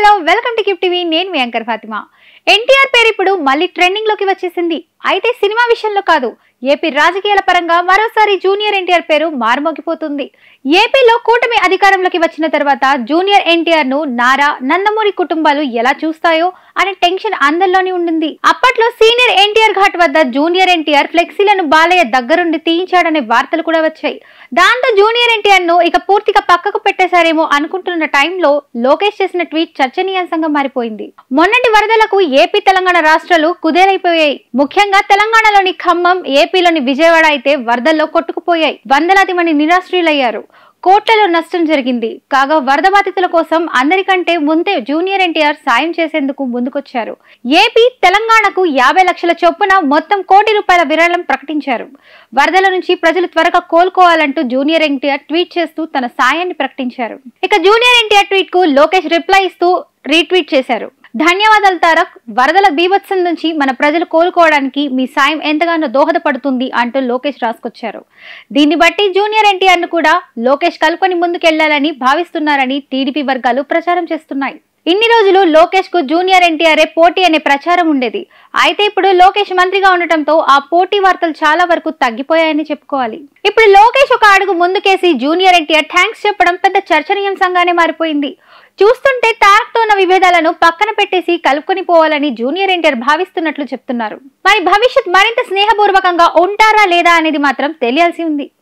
Hello welcome to keep TV. నేను మీ anchor Fatima. NTR పేరు ఇప్పుడు మళ్ళీ ట్రెండింగ్ లోకి వచ్చేసింది. అయితే సినిమా విషయంలో కాదు, ఏపీ రాజకీయాల పరంగా మరోసారి జూనియర్ ఎన్టీఆర్ పేరు మారుమోగిపోతుంది. ఏపీలో కూటమి అధికారంలోకి వచ్చిన తర్వాత జూనియర్ ఎన్టీఆర్ ను నారా, నందమూరి కుటుంబాలు ఎలా చూస్తాయో అనే టెన్షన్ అందరిలోనే ఉండింది. అప్పట్లో సీనియర్ ఎన్టీఆర్ ఘాట్ వద్ద జూనియర్ ఎన్టీఆర్ ఫ్లెక్సీలను బాలయ్య దగ్గరుండి తీయించాడనే వార్తలు కూడా వచ్చాయి. దాంతో జూనియర్ ఎన్టీఆర్ ను ఇక పూర్తిగా పక్కకు పెట్టేశారేమో అనుకుంటున్న టైంలో లోకేష్ చేసిన ట్వీట్ చర్చనీయాంశంగా మారిపోయింది. మొన్నటి వరదలకు ఏపీ, తెలంగాణ రాష్ట్రాలు కుదేలైపోయాయి. ముఖ్యంగా తెలంగాణలోని ఖమ్మం, ఏపీలోని విజయవాడ అయితే వరదల్లో కొట్టుకుపోయాయి. వందలాది మంది నిరాశ్రయులయ్యారు. కోట్లలో నష్టం జరిగింది. కాగా వరద బాధితుల కోసం అందరికంటే ముందే జూనియర్ ఎన్టీఆర్ సాయం చేసేందుకు ముందుకొచ్చారు. ఏపీ, తెలంగాణకు 50 లక్షల చొప్పున మొత్తం ₹1 కోటి విరాళం ప్రకటించారు. వరదల నుంచి ప్రజలు త్వరగా కోలుకోవాలంటూ జూనియర్ ఎన్టీఆర్ ట్వీట్ చేస్తూ తన సాయాన్ని ప్రకటించారు. ఇక జూనియర్ ఎన్టీఆర్ ట్వీట్ కు లోకేష్ రిప్లై ఇస్తూ రీట్వీట్ చేశారు. ధన్యవాదాలు తారక్, వరదల బీభత్సం నుంచి మన ప్రజలు కోలుకోవడానికి మీ సాయం ఎంతగానో దోహదపడుతుంది అంటూ లోకేష్ రాసుకొచ్చారు. దీన్ని బట్టి జూనియర్ ఎన్టీఆర్ ను కూడా లోకేష్ కలుపుకొని ముందుకెళ్లాలని భావిస్తున్నారని టీడీపీ వర్గాలు ప్రచారం చేస్తున్నాయి. ఇన్ని రోజులు లోకేష్ కు జూనియర్ ఎన్టీఆర్ పోటీ అనే ప్రచారం ఉండేది. అయితే ఇప్పుడు లోకేష్ మంత్రిగా ఉండటంతో ఆ పోటీ వార్తలు చాలా వరకు తగ్గిపోయాయని చెప్పుకోవాలి. ఇప్పుడు లోకేష్ ఒక అడుగు ముందుకేసి జూనియర్ ఎన్టీఆర్ థ్యాంక్స్ చెప్పడం పెద్ద చర్చనీయాంశంగానే మారిపోయింది. చూస్తుంటే తారక్ తో ఉన్న విభేదాలను పక్కన పెట్టేసి కలుపుకొని పోవాలని జూనియర్ ఎన్టీఆర్ భావిస్తున్నట్లు చెప్తున్నారు. మరి భవిష్యత్ మరింత స్నేహపూర్వకంగా ఉంటారా లేదా అనేది మాత్రం తెలియాల్సి ఉంది.